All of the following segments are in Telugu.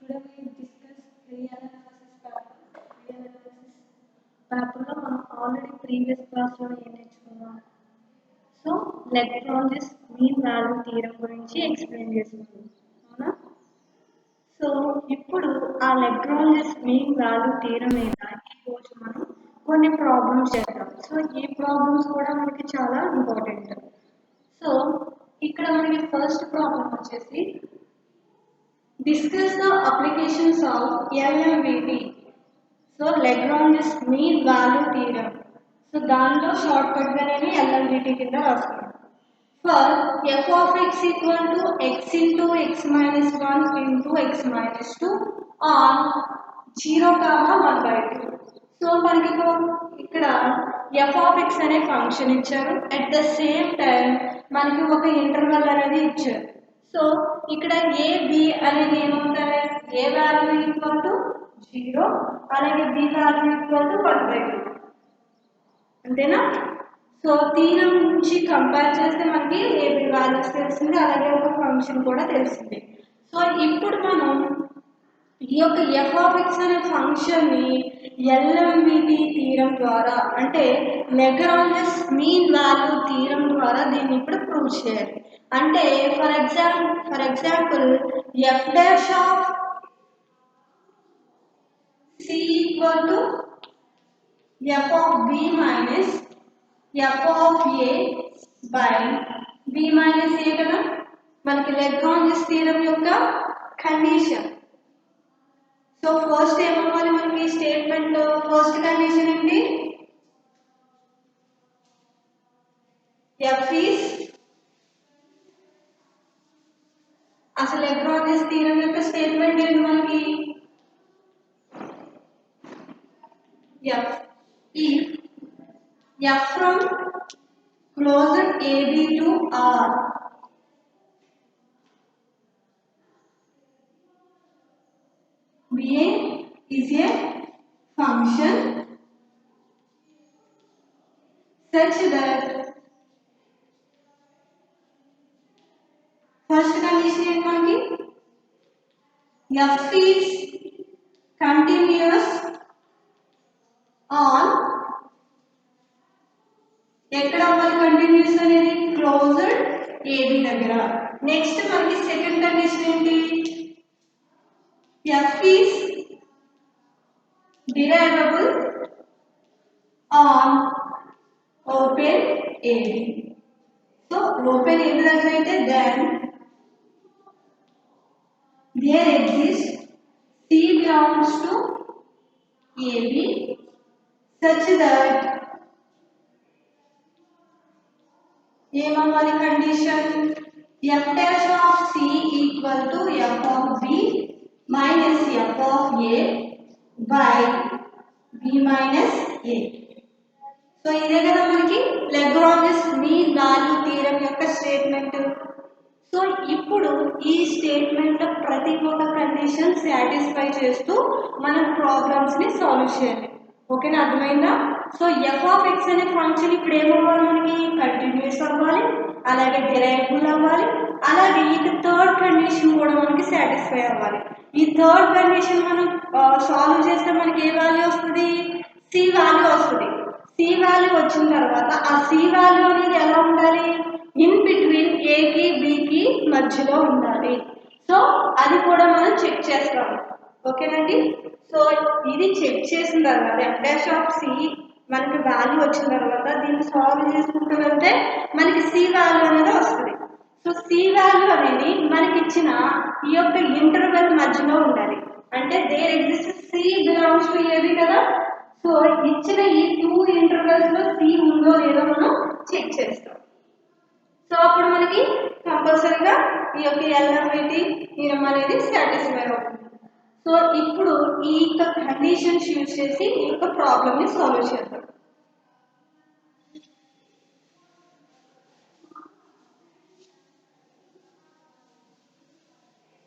Today we discuss real analysis paper. Real analysis paper లో మనం ఆల్రెడీ ప్రీవియస్ క్లాస్ లో ఏం నేర్చుకున్నాం. So Lagrange mean value theorem గురించి ఎక్స్ప్లెయిన్ చేస్తున్నాం, అవునా? సో ఇప్పుడు ఆ లెగ్రాంజ్ మీన్ వాల్యూ థీరం మీద ఈరోజు మనం కొన్ని ప్రాబ్లమ్స్ చేద్దాం. సో ఈ ప్రాబ్లమ్స్ కూడా మనకి చాలా ఇంపార్టెంట్. సో ఇక్కడ మనకి ఫస్ట్ ప్రాబ్లం వచ్చేసి discuss the applications of LMVT. So Lagrange's mean value theorem. So దాంట్లో షార్ట్ కట్ గా నేను LMVT కింద రాస్తాను. For f of x equal to x into x minus 1 into x minus 2 on 0, 1/2. So మనకి ఇక్కడ f of x అనే ఫంక్షన్ ఇచ్చారు. అట్ ద సేమ్ టైం మనకి ఒక ఇంటర్వెల్ అనేది ఇచ్చారు. సో ఇక్కడ a b అనేది ఏమవుతాయి? a వాల్యూ ఈక్వల్ టు 0 అలాగే b వాల్యూ ఈక్వల్ టు 1/2, అంతేనా? సో థీరం నుంచి కంపేర్ చేస్తే మనకి a b వాల్యూస్ తెలిసింది, అలాగే ఒక ఫంక్షన్ కూడా తెలిసింది. సో ఇప్పుడు మనం ఈ యొక్క f of x అనే ఫంక్షన్ ని LMVT థీరం ద్వారా, అంటే లెగ్రాంజెస్ మీన్ వాల్యూ థీరం ద్వారా దీన్ని ఇప్పుడు ప్రూవ్ చేయాలి. అంటే for example f dash of c equal to f of b minus f of a by b minus a కదా మనకి లెగ్రాంజెస్ థీరం యొక్క కండిషన్. సో ఫస్ట్ ఏమవ్వాలి మనకి స్టేట్మెంట్ ఫస్ట్ కండిషన్ ఏంటి? f ఈస్ అసలు లెగ్రాంజెస్ థీరం యొక్క స్టేట్మెంట్ ఏంటి మనకి? f from closure AB to R BA is a function such that first condition is మనకి f is continuous on ఎక్కడ అవ్వాలి కంటిన్యూస్ అనేది? క్లోజ్డ్ AB దగ్గర. నెక్స్ట్ మనకి సెకండ్ కండిషన్ ఏంటి? f is derivable on open AB. So open AB దగ్గర అయితే then there exists C belongs to AB such that ఏమవ్వాలి condition? f dash of c equal to f of b minus f of a by b minus a. So ఇదే కదా మనకి లెగ్రాంజెస్ మీన్ వాల్యూ థీరం యొక్క స్టేట్మెంట్. సో ఇప్పుడు ఈ స్టేట్మెంట్ ప్రతి ఒక్క కండిషన్ సాటిస్ఫై చేస్తూ మనం ప్రాబ్లమ్స్ ని సాల్వ్ చేయాలి. ఓకేనా, అర్థమైందా? సో f of x అనే ఫంక్షన్ ఇప్పుడు ఏమవ్వాలి మనకి? కంటిన్యూస్ అవ్వాలి, అలాగే డిరైవబుల్ అవ్వాలి, అలాగే ఈ థర్డ్ కండిషన్ కూడా మనకి సాటిస్ఫై అవ్వాలి. ఈ థర్డ్ కండిషన్ మనం సాల్వ్ చేస్తే మనకి ఏ వాల్యూ వస్తుంది? సి వాల్యూ వస్తుంది. సి వాల్యూ వచ్చిన తర్వాత ఆ సి వాల్యూ అనేది ఎలా ఉండాలి? ఇన్ బిట్వీన్ ఏకి బికి మధ్యలో ఉండాలి. సో అది కూడా మనం చెక్ చేస్తాం. ఓకేనండి. సో ఇది చెక్ చేసిన తర్వాత f dash of c మనకి వాల్యూ వచ్చిన తర్వాత దీన్ని సాల్వ్ చేసుకుంటూ వెళ్తే మనకి సి వాల్యూ అనేది వస్తుంది. సో సి వాల్యూ అనేది మనకి ఇచ్చిన ఈ యొక్క ఇంటర్వెల్ మధ్యలో ఉండాలి. అంటే there exist C belongs to AB కదా. సో ఇచ్చిన ఈ 2 ఇంటర్వెల్స్ లో సి ఉందో లేదో మనం చెక్ చేస్తాం. సో అప్పుడు మనకి కంపల్సరీగా ఈ యొక్క LMVT థీరం అనేది సాటిస్ఫై అవుతుంది. సో ఇప్పుడు ఈ యొక్క కండిషన్స్ యూజ్ చేసి ఈ యొక్క ప్రాబ్లమ్ ని సాల్వ్ చేద్దాం.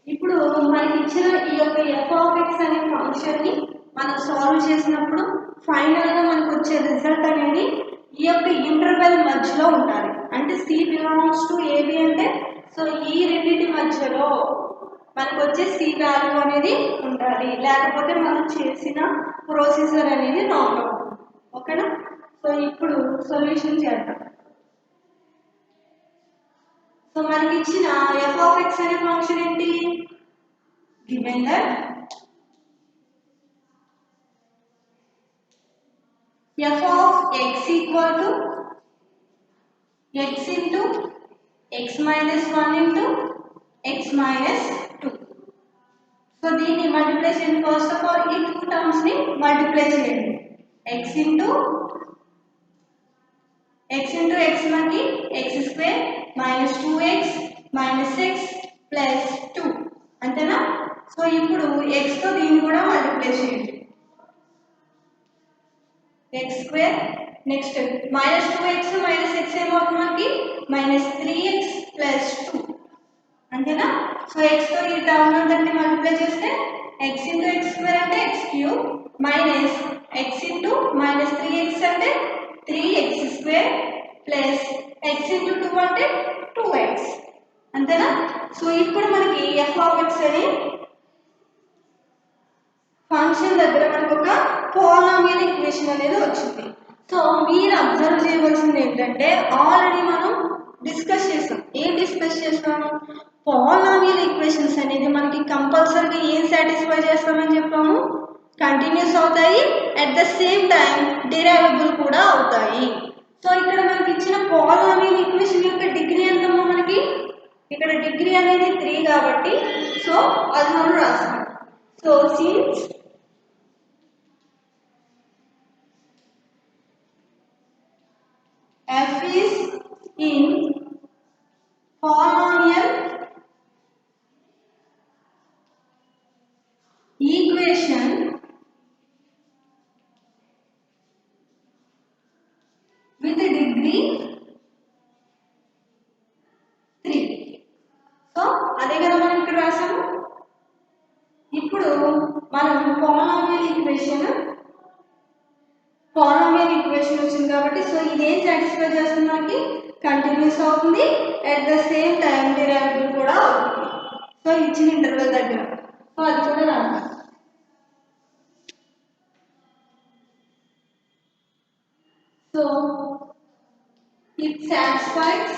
ఇప్పుడు మనకి ఇచ్చిన ఈ యొక్క f of x అనే ఫంక్షన్ ని మనం సాల్వ్ చేసినప్పుడు ఫైనల్ గా మనకు వచ్చే రిజల్ట్ అనేది ఈ యొక్క ఇంటర్వెల్ మధ్యలో ఉండాలి. అంటే C belongs to AB అంటే సో ఈ రెండింటి మధ్యలో మనకు వచ్చి సి వాల్యూ అనేది ఉండాలి, లేకపోతే మనం చేసిన ప్రొసీజర్ అనేది రాంగ్ అవుతుంది. ఓకేనా? సో ఇప్పుడు సొల్యూషన్ చేద్దాం. సో మనకి ఇచ్చిన ఎఫ్ ఆఫ్ ఎక్స్ అనే ఫంక్షన్ ఏంటి? Given that f of x equal to x into x minus 1 into x minus 2. So దీన్ని మల్టిప్లై చేయండి. ఫస్ట్ ఆఫ్ ఆల్ ఈ టూ టర్మ్స్ ని మల్టిప్లై చేయండి. x into x మనకి x square minus 2x minus 6 plus 2 అంతేనా? సో ఇప్పుడు x తో దీన్ని కూడా మల్టిప్లై చేయండి. x square next minus 2x minus x ఏమవుతుంది మనకి minus 3x plus 2 అంతేనా? సో x తో ఈ టర్మ్ అంతటిని మల్టిప్లై చేస్తే x into x square అంటే x cube minus x into minus 3x అంటే 3x square plus x into 2 అంటే 2x అంతేనా? సో ఇప్పుడు మనకి f of x అని ఫంక్షన్ దగ్గర మనకు ఒక పోలామియల్ ఈక్వేషన్ అనేది వచ్చింది. సో మీరు అబ్జర్వ్ చేయవలసింది ఏంటంటే ఆల్రెడీ మనం డిస్కస్ చేసాం. ఏం డిస్కస్ చేసాము? పోలామియల్ ఈక్వేషన్స్ అనేది మనకి కంపల్సరీగా ఏం సాటిస్ఫై చేస్తామని చెప్పాము? కంటిన్యూస్ అవుతాయి, at the same time derivable కూడా అవుతాయి. సో ఇక్కడ మనకి ఇచ్చిన పోలామియల్ ఈక్వేషన్ యొక్క డిగ్రీ ఎంతమ్మా మనకి? ఇక్కడ డిగ్రీ అనేది 3 కాబట్టి సో అది మనం రాస్తాం. So since f is in polynomial equation with degree 3. So అదే కదా మనం ఇక్కడ రాసాము. ఇప్పుడు మనం పోలామియల్ ఈక్వేషన్ వచ్చింది కాబట్టి సో ఇదేం సాటిస్ఫై చేస్తుంది మనకి? కంటిన్యూస్ అవుతుంది, at the same time derivable కూడా అవుతుంది. సో ఇచ్చిన ఇంటర్వెల్ దగ్గర సో అది కూడా రాదు. So it satisfies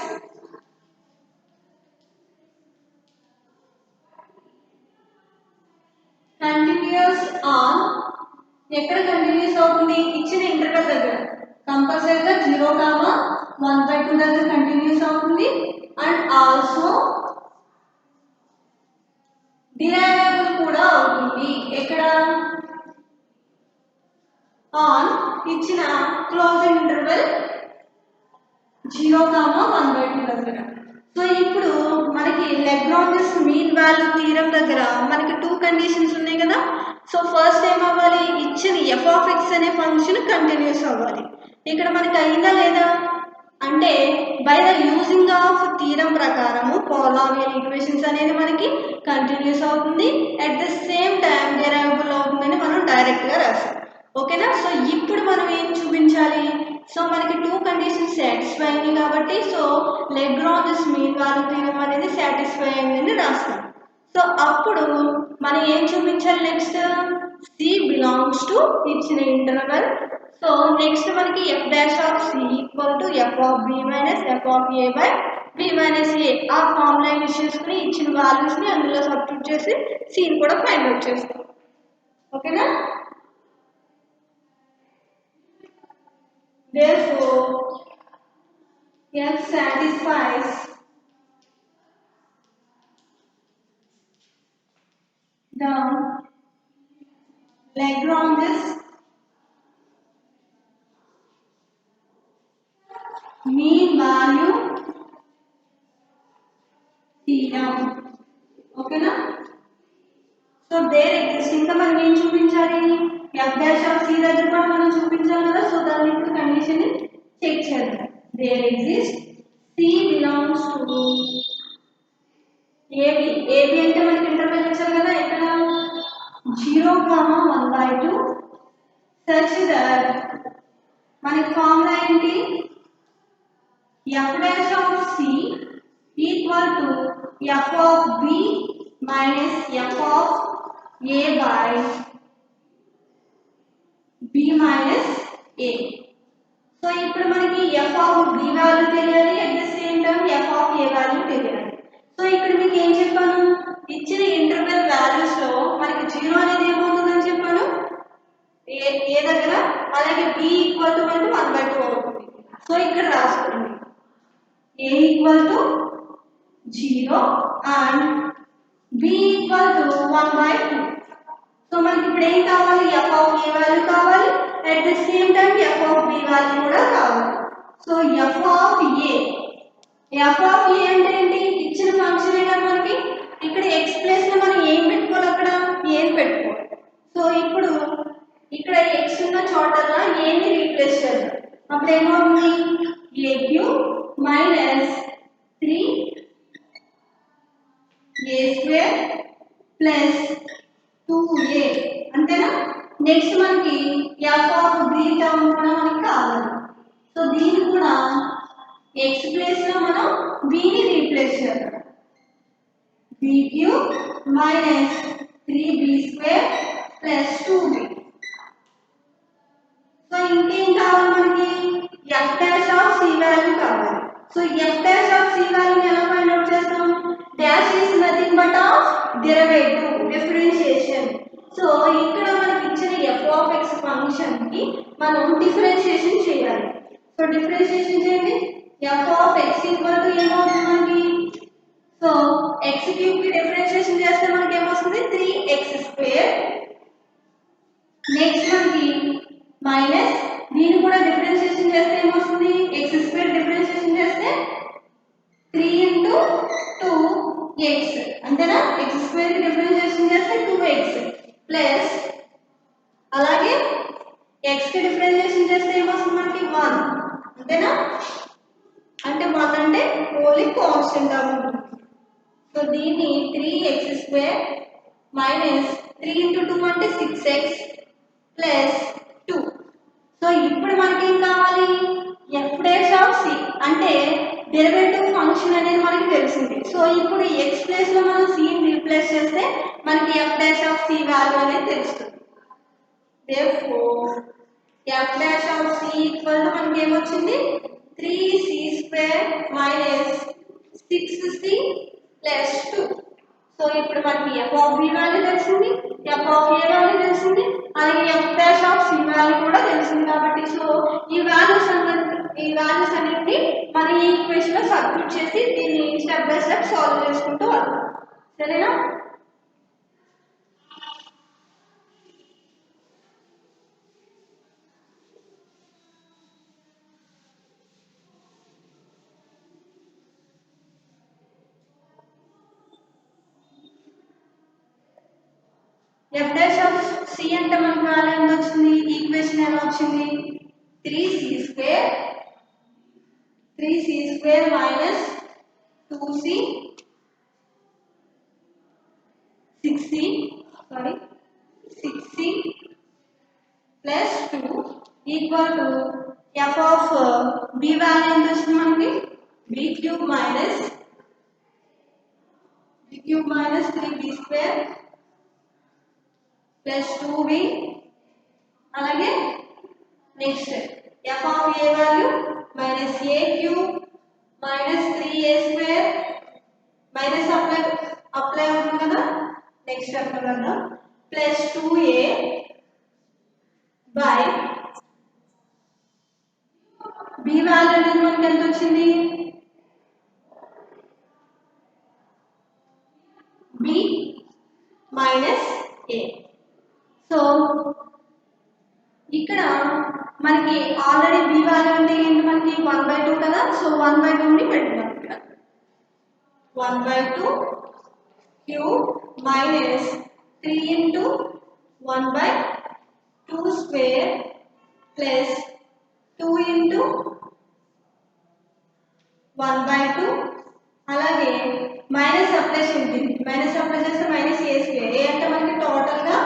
continuous on ఎక్కడ కంటిన్యూస్ అవుతుంది? ఇచ్చిన ఇంటర్వెల్ దగ్గర కంపల్సరీగా 0,1/2 దగ్గర కంటిన్యూస్ అవుతుంది అండ్ ఆల్సో డిరైవబుల్ కూడా అవుతుంది. ఎక్కడ? ఆన్ ఇచ్చిన క్లోజ్ ఇంటర్వెల్ 0,1/2 దగ్గర. సో ఇప్పుడు మనకి లాగ్రాంజ్ మీన్ వాల్యూ థీరం దగ్గర మనకి 2 కండిషన్స్ ఉన్నాయి కదా. సో ఫస్ట్ ఏం అవ్వాలి? ఇచ్చిన f of x అనే ఫంక్షన్ కంటిన్యూస్ అవ్వాలి. ఇక్కడ మనకి అయిందా లేదా అంటే by the using of theorem ప్రకారము పోలామియల్ ఈక్వేషన్స్ అనేది మనకి కంటిన్యూస్ అవుతుంది, at the same time derivable అవుతుందని మనం డైరెక్ట్ గా రాస్తాం. ఓకేనా? సో ఇప్పుడు మనం ఏం చూపించాలి? సో మనకి 2 కండిషన్స్ సాటిస్ఫై అయింది కాబట్టి so Lagrange mean value theorem అనేది సాటిస్ఫై అయిందని రాస్తాం. సో అప్పుడు మనం ఏం చూపించాలి? నెక్స్ట్ c బిలాంగ్స్ టు ఇచ్చిన ఇంటర్వెల్. సో నెక్స్ట్ మనకి f dash of c equal to f of b minus f of a by b minus a ఆ ఫార్ములా యూజ్ చేసుకుని ఇచ్చిన వాల్యూస్ ని అందులో సబ్స్టిట్యూట్ చేసి c ని కూడా ఫైండ్ అవుట్ చేస్తాం. ఓకేనా? Therefore, f satisfies the Lagrange's mean value theorem. ఓకేనా? సో దేర్ ఎగ్జిస్ట్ ఇంకా మనం ఏం చూపించాలి? f dash of c దగ్గర కూడా మనం చూపించాలి కదా. సో దాన్ని ఇప్పుడు కండిషన్ చెక్ చేద్దాం. There exist c belongs to ab. ab అంటే మనకి ఇంటర్వెల్ ఇచ్చారు కదా. ఇక్కడ 0,1/2 such that మనకి ఫార్ములా ఏంటి? f dash of c equal to f of b minus f of a by b minus a. So ఇప్పుడు మనకి f of b వాల్యూ తెలియాలి, at the same time f of a value తెలియాలి. సో ఇక్కడ మీకు ఏం చెప్పాను, ఇచ్చిన ఇంటర్వెల్ వాల్యూస్ లో మనకి 0 అనేది ఏమవుతుందని చెప్పాను ఏ దగ్గర, అలాగే b ఈక్వల్ టు మనకి 1/2 అవుతుంది. సో ఇక్కడ రాసుకోండి a equal to 0 and b equal to 1/2. So మనకి ఇప్పుడు ఏం కావాలి, f of a వాల్యూ కావాలి, at the same time f of b value కూడా కావాలి. సో f of a అంటే ఏంటి, ఇచ్చిన ఫంక్షన్ కదా మనకి, ఇక్కడ x ప్లేస్ లో మనం ఏం పెట్టుకోవాలి, అక్కడ ఏం పెట్టుకోవాలి. సో ఇప్పుడు ఇక్కడ x ఉన్న చోటలా a ని రీప్లేస్ చేద్దాం. అప్పుడు ఏమవుతుంది, a³ minus 3a² plus 2a అంతేనా. నెక్స్ట్ మనకి f of b టర్మ్ కూడా మనకి కావాలి. సో దీన్ని కూడా x ప్లేస్ లో మనం b ని రీప్లేస్ చేద్దాం. b³ minus 3b² plus 2b. So ఇంకేం కావాలి మనకి, f dash of c value కావాలి. So f dash of c value ఎలా ఫైండ్ అవుట్ చేస్తాం, dash is nothing but of derivative differentiation. So ఇక్కడ మనకి ఇచ్చిన f of x ఫంక్షన్ కి మనం డిఫరెన్షియేషన్ చేయాలి. సో డిఫరెన్షియేషన్ చేయండి, f of x equal to ఏమవుతుంది మనకి, సో x³ కి డిఫరెన్షియేషన్ చేస్తే మనకి ఏమొస్తుంది 3x². నెక్స్ట్ మనకి మైనస్ దీన్ని కూడా డిఫరెన్షియేషన్ చేస్తే ఏమొస్తుంది, x² డిఫరెన్షియేషన్ చేస్తే 3 into 2x అంతేనా, x² కి డిఫరెన్షియేషన్ చేస్తే 2x ప్లస్ అలాగే x కి డిఫరెన్షియేషన్ చేస్తే ఏమొస్తుంది మనకి 1 అంతేనా, అంటే 1 అంటే ఓన్లీ కాన్స్టెంట్ టర్మ్. సో దీన్ని 3x² మైనస్ 3 into 2 అంటే 6x ప్లస్ 2. సో ఇప్పుడు మనకి ఏం కావాలి, f డాష్ ఆఫ్ c అంటే డెరివేటివ్ ఫంక్షన్ అనేది మనకి తెలిసింది. సో ఇప్పుడు x ప్లేస్ లో మనం c ని రీప్లేస్ చేస్తే మనకి f dash of c value అనేది తెలుస్తుంది. therefore f dash of c equal to మనకి ఏమొచ్చింది 3c² minus 6c plus 2. So ఇప్పుడు మనకి f of b వాల్యూ తెలిసింది, f of a వాల్యూ తెలిసింది, అలాగే f dash of c value కూడా తెలిసింది. కాబట్టి సో ఈ వాల్యూస్ అన్నిటిని మన ఈ ఈక్వేషన్ లో సబ్స్టిట్యూట్ చేసి దీన్ని స్టెప్ బై స్టెప్ సాల్వ్ చేసుకుంటూ వద్దాం, సరేనా. f డాష్ ఆఫ్ c అంటే మనకి వాల్యూ ఎంత వచ్చింది, ఈక్వేషన్ ఎలా వచ్చింది 3c² minus 2c 6c plus 2 equal to f of b value ఎంత వచ్చింది మనకి b³ minus 3b² plus 2b అలాగే next f of a value minus a³ minus 3a² minus apply అవుతుంది కదా, నెక్స్ట్ అప్లై చేద్దాం plus 2a by b value అనేది మనకి ఎంత వచ్చింది b మైనస్ a. సో ఇక్కడ మనకి ఆల్రెడీ b వాల్యూ అంటే ఏంటి మనకి 1/2 కదా. సో 1/2 ని పెట్టుకుందాం, ఇక్కడ 1/2 cube minus 3 into 1/2² plus 2 into 1/2 అలాగే మైనస్ అప్లై చేయండి, మైనస్ అప్లై చేస్తే మైనస్ a² ఏ అంటే మనకి టోటల్ గా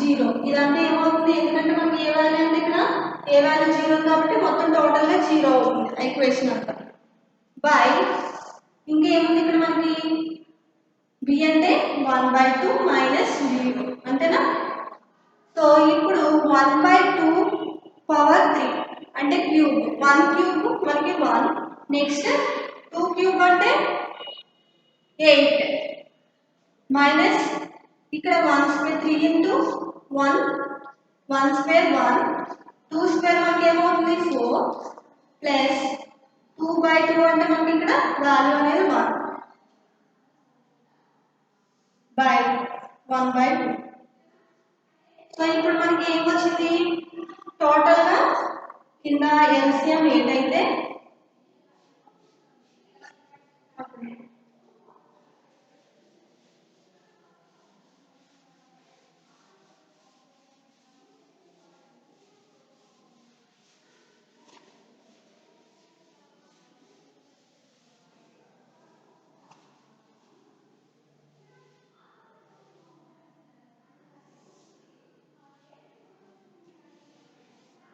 0. ఇదంతా ఏమవుతుంది, ఎందుకంటే మనకి ఏ వాల్యూ అంటే ఇక్కడ ఏ వాల్యూ 0 కాబట్టి మొత్తం టోటల్ గా 0 అవుతుంది ఈక్వేషన్ అంతా బై ఇంకేముంది ఇక్కడ మనకి b b అంటే 1/2 మైనస్ 0 అంతేనా. సో ఇప్పుడు 1/2 పవర్ 3 అంటే క్యూబ్, 1 క్యూబ్ మనకి 1, నెక్స్ట్ 2 క్యూబ్ అంటే 8 మైనస్ ఇక్కడ 1 స్క్వేర్ 3 ఇంటూ 1, 1 స్క్వేర్ 1, 2 స్క్వేర్ మనకి ఏమవుతుంది 4 ప్లస్ 2/2 అంటే మనకి ఇక్కడ వాల్యూ అనేది 1 బై 1/2. సో ఇప్పుడు మనకి ఏం వచ్చింది టోటల్గా కింద ఎల్సిఎం 8 అయితే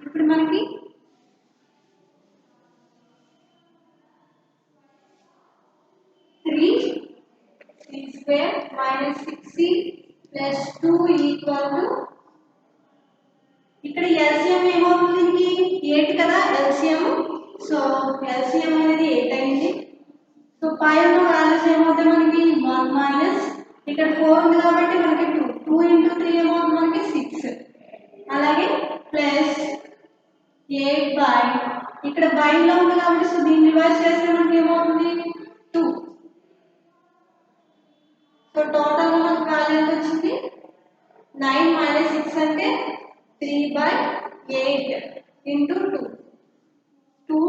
ఇప్పుడు మనకి 3c square minus 6c plus 2 equal to ఇక్కడ ఎల్సిఎం ఏమవుతుంది 8 కదా ఎల్సిఎం. సో ఎల్సిఎం అనేది 8 అయింది. సో పై ఉన్న వాల్యూస్ ఏమవుతాయి మనకి 1 మైనస్ ఇక్కడ 4 ఉంది కాబట్టి మనకి 2 ఇంటూ 3 ఏమవుతుంది మనకి 6 అలాగే ప్లస్ 8 బై ఇక్కడ బైలో ఉంది కాబట్టి సో దీన్ని రివర్స్ చేస్తే మనకి ఏమవుతుంది 2. సో టోటల్ మనకి వాల్యూ ఎంత వచ్చింది 9 మైనస్ 6 అంటే 3/8 ఇంటూ 2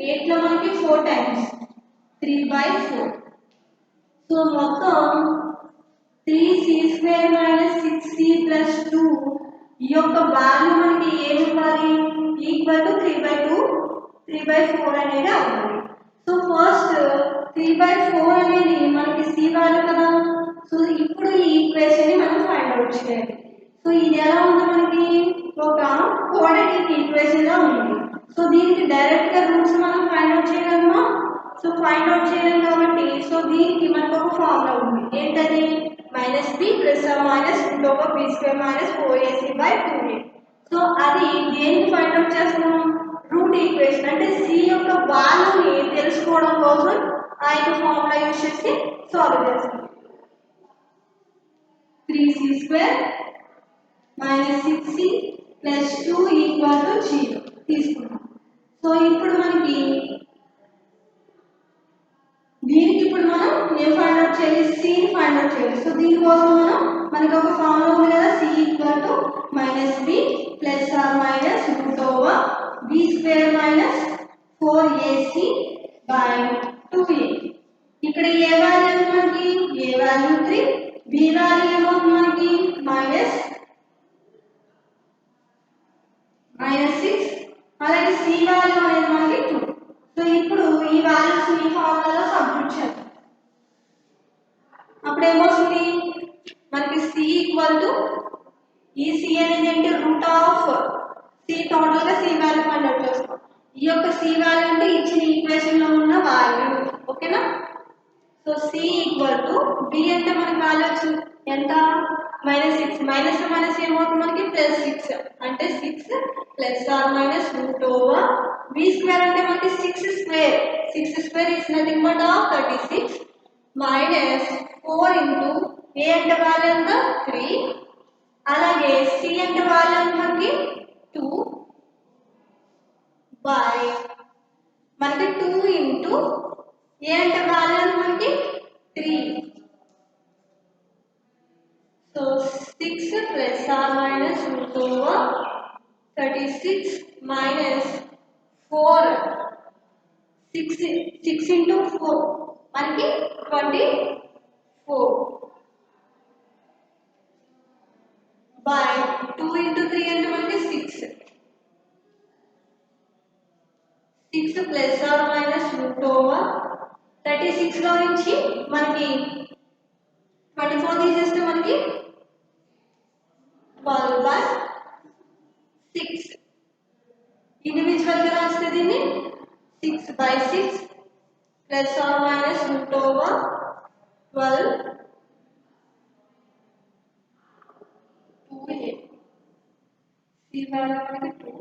8లో మనకి 4 టైమ్స్ 3/4. సో మొత్తం 3c square minus 6c plus 2 ఈ యొక్క వాల్యూ మనకి ఏమి ఇవ్వాలి ఈక్వల్ టు 3/4 అనేది అవ్వాలి. సో ఫస్ట్ 3/4 అనేది మనకి c వాల్యూ కదా. సో ఇప్పుడు ఈ ఈక్వేషన్ ని మనం ఫైండ్ అవుట్ చేయాలి. సో ఇది ఎలా ఉంది మనకి ఒక క్వాడ్రాటిక్ ఈక్వేషన్ లా ఉంది. సో దీనికి డైరెక్ట్ గా రూట్స్ మనం ఫైండ్ అవుట్ చేయగలమా. సో ఫైండ్ అవుట్ చేయలేం కాబట్టి సో దీనికి మనకు ఒక ఫార్ములా ఉంది ఏంటది -b plus minus √b² minus 4ac/2a. So అది దేనికి ఫైండ్ అవుట్ చేస్తున్నాం రూట్ ఈక్వేషన్ అంటే c యొక్క వాల్యూని తెలుసుకోవడం కోసం ఆ యొక్క ఫార్ములా యూజ్ చేసి సాల్వ్ చేస్తాం. 3c² minus 6c plus 2 equal to 0 తీసుకున్నాం. సో ఇప్పుడు మనకి దీనికి ఇప్పుడు మనం ఏం ఫైండ్ అవుట్ చేయాలి c ని ఫైండ్ అవుట్ చేయాలి. సో దీనికోసం మనకి ఒక ఫార్ములా ఉంది కదా c equal to -b plus or minus √b² minus 4ac/2a. ఇక్కడ ఏ వాల్యూ మనకి a వాల్యూ 3, b వాల్యూ ఏమవుతుంది మనకి -6 అలాగే c వాల్యూ అనేది మనకి 2. సో ఇప్పుడు ఈ వాల్యూస్ ఈ ఫార్ములాలో సబ్స్టిట్యూట్ చేద్దాం. అప్పుడు ఏమొస్తుంది మనకి c ఈక్వల్ టు ఈ c అనేది ఏంటి రూట్ ఆఫ్ c టోటల్ గా c వాల్యూ ఫైండ్ అవుట్ చేస్తాం. ఈ యొక్క c వాల్యూ అంటే ఇచ్చిన ఈక్వేషన్ లో ఉన్న వాల్యూ ఓకేనా. So c equal to b అంటే మనకి వాల్యూ వచ్చింది ఎంత -6 మైనస్ మైనస్ ఏమవుతుంది మనకి +6 అంటే 6 ప్లస్ ఆర్ మైనస్ √b² అంటే మనకి 6 square is nothing but 36 minus 4 into a అంటే వాల్యూ ఎంత 3 అలాగే c అంటే వాల్యూ ఎంత మనకి 2 బై మనకి 2 ఇంటూ a అంటే వాల్యూ ఎంత మనకి 3. So 6 plus or minus √36 minus 4 6 into 4 మనకి 24 బై 2 ఇంటూ 3 అంటే మనకి 6 ప్లస్ ఆర్ మైనస్ √36 లో నుంచి మనకి 24 తీసేస్తే మనకి 12/6 ఇండివిజువల్ గా రాస్తే దీన్ని 6/6 ప్లస్ ఆర్ మైనస్ √12 వాల్యూ అనేది 2,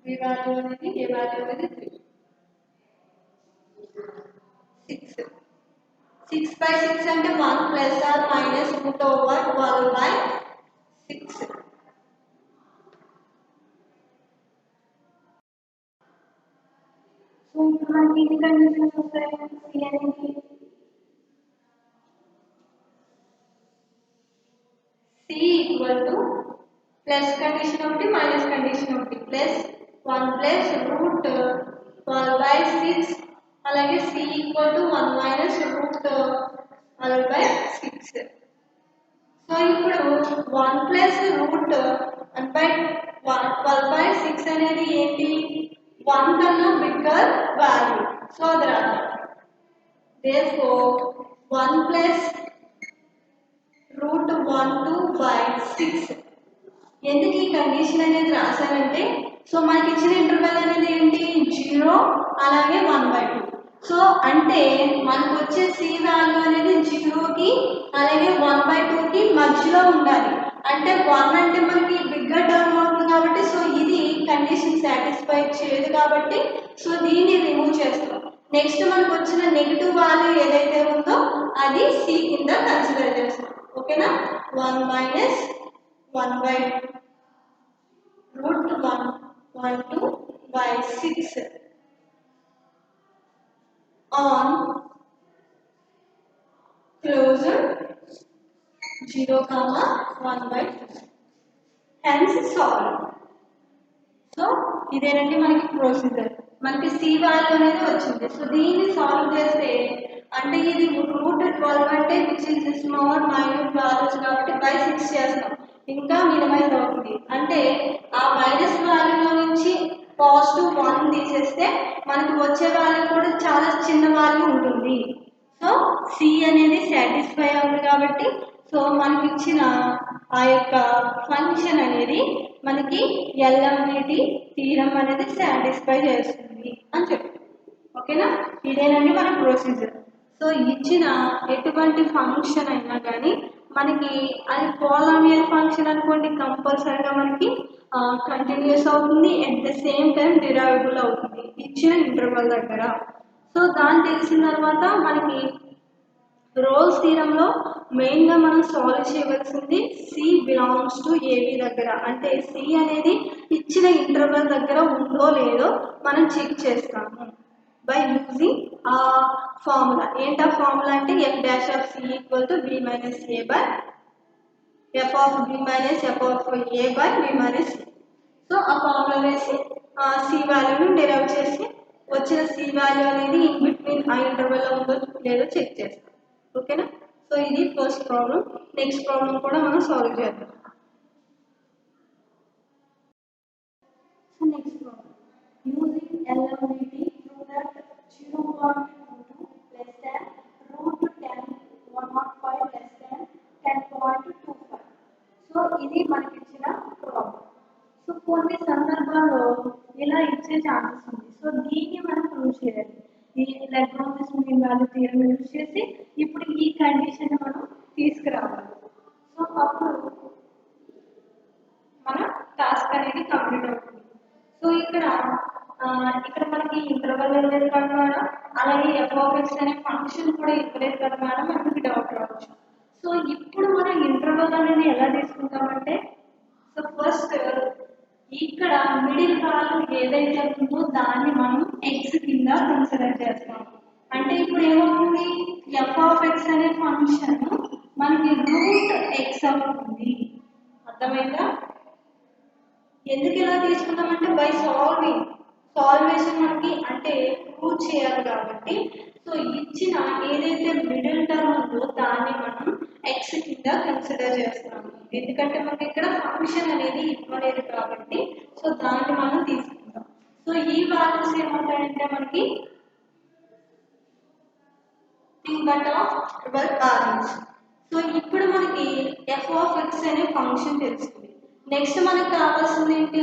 బి వాల్యూ అనేది ఏ వాల్యూ అనేది 3. 6. 6/6 అంటే 1 plus or minus root over 12/6. So ఇప్పుడు మనకి ఎన్ని కండిషన్స్ వస్తాయి? సి అనేది C equal to plus condition ఒకటి మైనస్ కండిషన్ ఒకటి ప్లస్ 1 ప్లస్ రూట్ 12/6 అలాగే C equal to 1 minus root 12/6. So ఇప్పుడు 1 ప్లస్ రూట్ 12/6 అనేది ఏంటి? 1 కన్నా బిగ్గర్ వాల్యూ. సో అది రాదు. therefore 1 plus root 12/6. ఎందుకు ఈ కండిషన్ అనేది రాశానంటే సో మనకి ఇచ్చిన ఇంటర్వెల్ అనేది ఏంటి? 0 అలాగే 1/2. సో అంటే మనకు వచ్చే సి వాల్యూ అనేది 0కి అలాగే 1/2కి మధ్యలో ఉండాలి. అంటే 1 అంటే మనకి బిగ్గర్ టర్మ్ అవుతుంది కాబట్టి సో ఇది కండిషన్ సాటిస్ఫై చేయదు కాబట్టి సో దీన్ని రిమూవ్ చేస్తాం. నెక్స్ట్ మనకు వచ్చిన నెగిటివ్ వాల్యూ ఏదైతే ఉందో అది సి కింద కన్సిడర్ చేస్తాం. ఓకేనా? 1 minus 1/√112/6 on closure 0, 1/2. hence solve. So ఇదేనండి మనకి ప్రొసీజర్. మనకి సి వాల్యూ అనేది వచ్చింది. సో దీన్ని సాల్వ్ చేస్తే అంటే ఇది రూట్ 12 అంటే which is small minute values కాబట్టి బై 6 చేస్తాం. ఇంకా మినిమైజ్ అవుతుంది. అంటే ఆ మైనస్ వాల్యూలో నుంచి పాజిటివ్ 1 తీసేస్తే మనకు వచ్చే వాల్యూ కూడా చాలా చిన్న వాల్యూ ఉంటుంది. సో సి అనేది సాటిస్ఫై అవుతుంది కాబట్టి సో మనకి ఇచ్చిన ఆ యొక్క ఫంక్షన్ అనేది మనకి ఎల్ఎండిటి థీరం అనేది సాటిస్ఫై చేస్తుంది అని చెప్పి. ఓకేనా? ఇదేనండి మన ప్రొసీజర్. సో ఇచ్చిన ఎటువంటి ఫంక్షన్ అయినా కానీ మనకి అది పోలామియల్ ఫంక్షన్ అనుకోండి కంపల్సరీగా మనకి కంటిన్యూస్ అవుతుంది. At the same time derivable అవుతుంది ఇచ్చిన ఇంటర్వల్ దగ్గర. సో దాన్ని తెలిసిన తర్వాత మనకి రోల్స్ థీరంలో మెయిన్గా మనం సాల్వ్ చేయవలసింది సి బిలాంగ్స్ టు ఏబి దగ్గర. అంటే సి అనేది ఇచ్చిన ఇంటర్వల్ దగ్గర ఉందో లేదో మనం చెక్ చేస్తాము బై యూజింగ్ ఆ ఫార్ములా. ఏంటి ఆ ఫార్ములా అంటే f dash of c equal to b minus a by f of b minus f of a by b minus a. So ఆ ఫార్ములా వేసి సి వాల్యూను డిరైవ్ చేసి వచ్చిన సి వాల్యూ అనేది ఇన్ బిట్వీన్ ఆ ఇంటర్వెల్లో ఉందో లేదో చెక్ చేస్తాం. ఓకేనా? సో ఇది ఫస్ట్ ప్రాబ్లం. నెక్స్ట్ ప్రాబ్లం కూడా మనం సాల్వ్ చేద్దాం. So next problem using LMVT prove that 0.22 less than √10 105 less than 10.25. So ఇది మనకి ఇచ్చిన ప్రాబ్లం. సో కొన్ని సందర్భాల్లో ఇలా ఇచ్చే ఛాన్సెస్ ఉంది. సో దీన్ని మనం ప్రూవ్ చేయాలి. ఈ Lagrange mean value theorem use చేసి ఇప్పుడు ఈ కండిషన్ మనం తీసుకురావాలి. సో అప్పుడు మన టాస్క్ అనేది కంప్లీట్ అవుతుంది. సో ఇక్కడ మనకి ఇంటర్వల్ ఇవ్వలేదు కదా మేడం, అలాగే f(x) అనే ఫంక్షన్ కూడా ఇవ్వలేదు కదా మేడం, మనకి డౌట్ రావచ్చు. సో ఇప్పుడు మనం ఇంటర్వల్ అనేది ఎలా తీసుకుంటామంటే సో ఫస్ట్ ఇక్కడ మిడిల్ వాల్యూ ఏదైతే ఉందో దాన్ని మనం x కింద కన్సిడర్ చేస్తాం. అంటే ఇప్పుడు ఏమవుతుంది? f(x) అనే ఫంక్షన్ మనకి √x అవుతుంది. అర్థమైందా? ఎందుకు ఇలా తీసుకున్నామంటే బై సాల్వేషన్ మనకి అంటే ప్రూవ్ చేయాలి కాబట్టి సో ఇచ్చిన ఏదైతే మిడిల్ టర్మ్ ఉందో దాన్ని మనం x కింద కన్సిడర్ చేస్తున్నాము. ఎందుకంటే మనకి ఇక్కడ ఫంక్షన్ అనేది ఇవ్వలేదు కాబట్టి సో దాన్ని మనం తీసుకుంటాం. సో ఈ వాల్యూస్ ఏమవుతాయంటే మనకి సో ఇప్పుడు మనకి f(x) అనే ఫంక్షన్ తెలుస్తుంది. నెక్స్ట్ మనకు కావాల్సింది ఏంటి?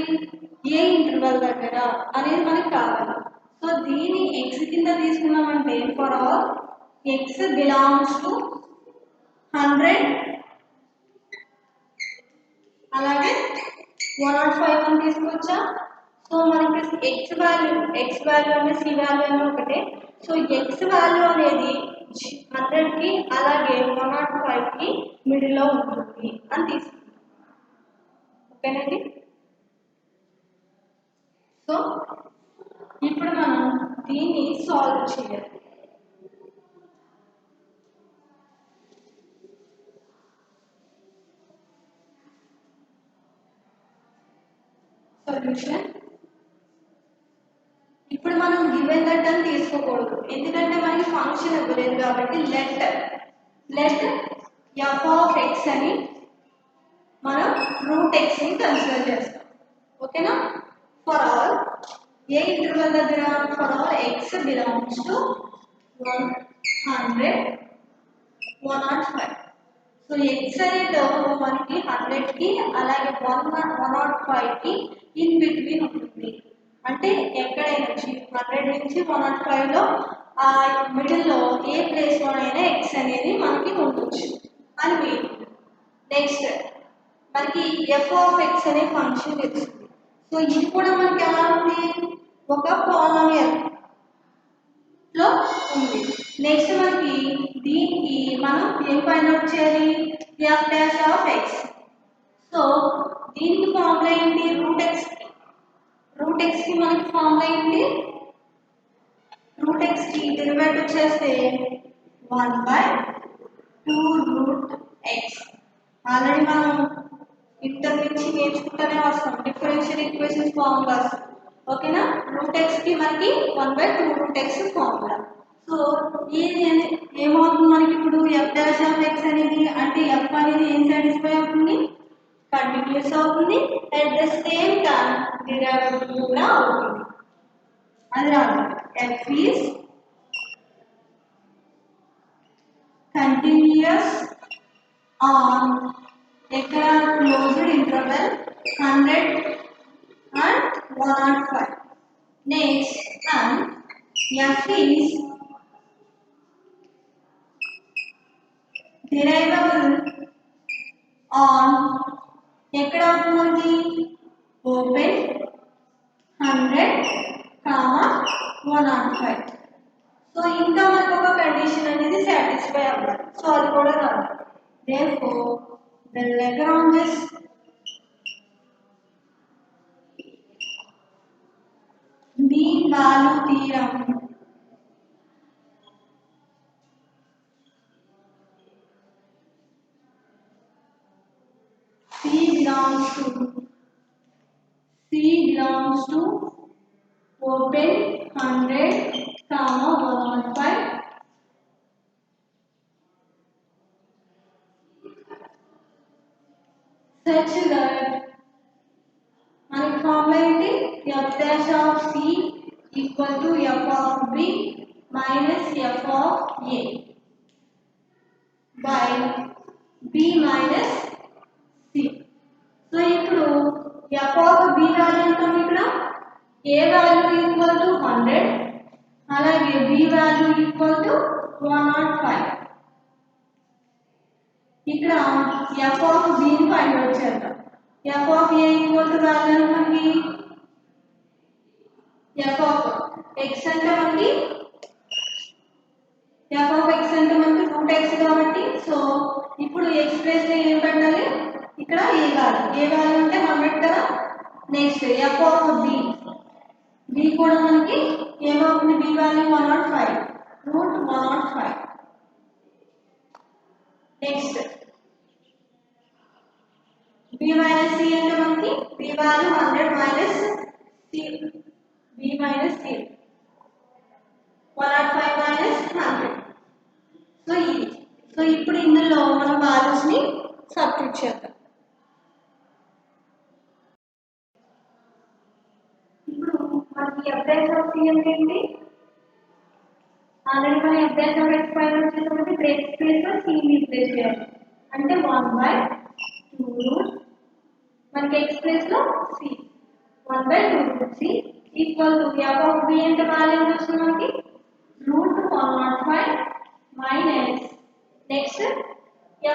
ఏ ఇంటర్వల్ దగ్గర అనేది మనకు కావాలి. సో దీన్ని x కింద తీసుకున్నామంటే for all x belongs to 100 అలాగే 105 అని తీసుకొచ్చా. సో మనకి x వాల్యూ అంటే c వాల్యూ అనే ఒకటే. సో x వాల్యూ అనేది 100 కి అలాగే 105 కి మిడిల్ లో ఉంటుంది అని తీసుకుంటాం. ఓకేనండి. సో ఇప్పుడు మనం దీన్ని సాల్వ్ చేయాలి. సొల్యూషన్ ఇప్పుడు మనం గివెన్ దట్ అని తీసుకోకూడదు, ఎందుకంటే మనకి ఫంక్షన్ ఇవ్వలేదు కాబట్టి లెట్ f ఆఫ్ x అని మనం రూట్ x ని కన్సిడర్ చేస్తాం. ఓకేనా. ఫర్ ఆల్ ఏ ఇంటర్వెల్ దగ్గర for all x belongs to 100 105. So x అనే టర్మ్ మనకి 100 కి అలాగే 105 కి ఇన్ బిట్వీన్ ఉంటుంది. అంటే ఎక్కడైనా 100 నుంచి 105 లో ఆ మిడిల్ లో ఏ ప్లేస్ లోనైనా x అనేది మనకి ఉండొచ్చు అని మీన్. నెక్స్ట్ మనకి f ఆఫ్ x అనే ఫంక్షన్ తెలుస్తుంది. సో ఇది కూడా మనకి ఎలా ఉంది, ఒక పాలినామియల్ లో ఉంది. నెక్స్ట్ మనకి దీనికి మనం ఏం ఫైండ్ అవుట్ చేయాలి, f dash of x. So దీనికి ఫార్ములా ఏంటి, రూట్ x కి మనకి ఫార్ములా ఏంటి, రూట్ x కి డెరివేటివ్ వచ్చేస్తే 1/2 రూట్ x. ఆల్రెడీ మనం ఇంటర్ నుంచి నేర్చుకుంటూనే వస్తాం డిఫరెన్షియల్ ఈక్వేషన్స్ ఫార్ములాస్. ఓకేనా. రూట్ x కి మనకి 1/2 రూట్ x ఫార్ములా. సో ఇది ఏమవుతుంది మనకి ఇప్పుడు f డాష్ ఆఫ్ x అనేది, అంటే f అనేది ఏం సాటిస్ఫై అవుతుంది, కంటిన్యూస్ అవుతుంది. At the same time derivative కూడా అవుతుంది. అది రాదు, f is continuous on ఎక్కడ closed interval 100 and 105. Next and f is derivable on ఎక్కడ అవుతుంది, ఓపెన్ 100 105. సో ఇంకా మనకు ఒక కండిషన్ అనేది సాటిస్ఫై అవ్వాలి. సో అది కూడా రాదు. therefore the Lagrange's mean value theorem C belongs to open 100 105 such that మనకి ఫార్ములా ఏంటి, f dash of c equal to f of b minus f of a by b minus c. So ఇప్పుడు f of b వాల్యూ అంటాం, ఇక్కడ a వాల్యూ ఈక్వల్ టు 100 అలాగే b వాల్యూ ఈక్వల్ టు 105. ఇక్కడ f of b ని ఫైండ్ అవుట్ చేద్దాం. f of a equal to value మనకి f of x అంటే మనకి రూట్ x కాబట్టి, సో ఇప్పుడు x ప్లేస్ లో ఏం పెట్టాలి, ఇక్కడ a వాల్యూ అంటే 100 కదా. నెక్స్ట్ f of b కూడా మనకి ఏమవుతుంది, b value 105 root 105. Next b minus c అంటే మనకి b value 100 minus c b minus c 105 minus 100. So ఇప్పుడు ఇందులో మనం వాల్యూస్ ని సబ్స్టిట్యూట్ చేద్దాం. ఇప్పుడు మనకి f dash of c అంటే ఏంటి, ఆల్రెడీ మనం f dash of x find out చేసామంటే బ్రేక్ స్పేస్ లో c ని రీప్లేస్ చేయాలి. అంటే 1/2 రూట్ మనకి x ప్లేస్ లో c 1/2 root c equal to f of b అంటే వాల్యూ వస్తుంది మనకి root 105 minus next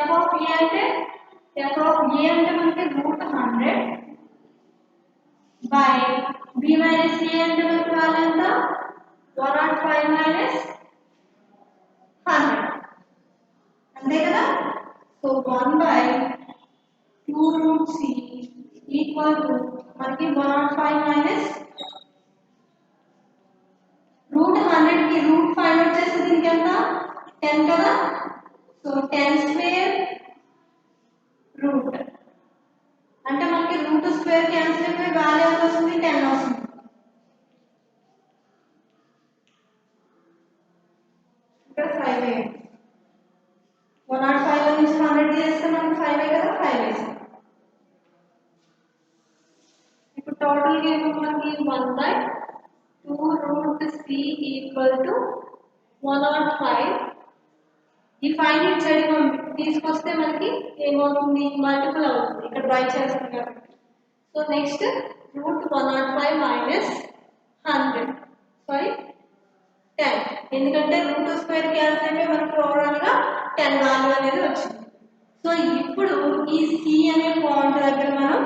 f of a అంటే మనకి root 100 by b minus a అంటే మనకి వాల్యూ ఎంత 105 minus 100 అంతే కదా so 1 by 2 root c equal to మనకి 105 minus root 100 కి root find out చేస్తే దీనికి ఎంత 10 కదా సో 10 స్క్వేర్ రూట్ అంటే మనకి రూట్ స్క్వేర్ క్యాన్సిల్ అయిపోయి వాల్యూ ఎంత వస్తుంది 10 వస్తుంది ఇక్కడ 5 అయ్యింది 105 లో నుంచి 100 చేస్తే మనకి 5 కదా 5 వేస్తాం ఇప్పుడు టోటల్ గా ఏమో మనకి 1 by 2 root c equal to 105 ఈ 5 ఇట్ సైడ్ తీసుకొస్తే మనకి ఏమవుతుంది మల్టిపుల్ అవుతుంది ఇక్కడ బై చేస్తాం కాబట్టి so next root 105 minus 100 sorry 10 ఎందుకంటే రూట్ స్క్వేర్ క్యాన్సిల్ అయితే మనకి ఓవరాల్ గా 10 వాల్యూ అనేది వచ్చింది సో ఇప్పుడు ఈ c అనే పాయింట్ దగ్గర మనం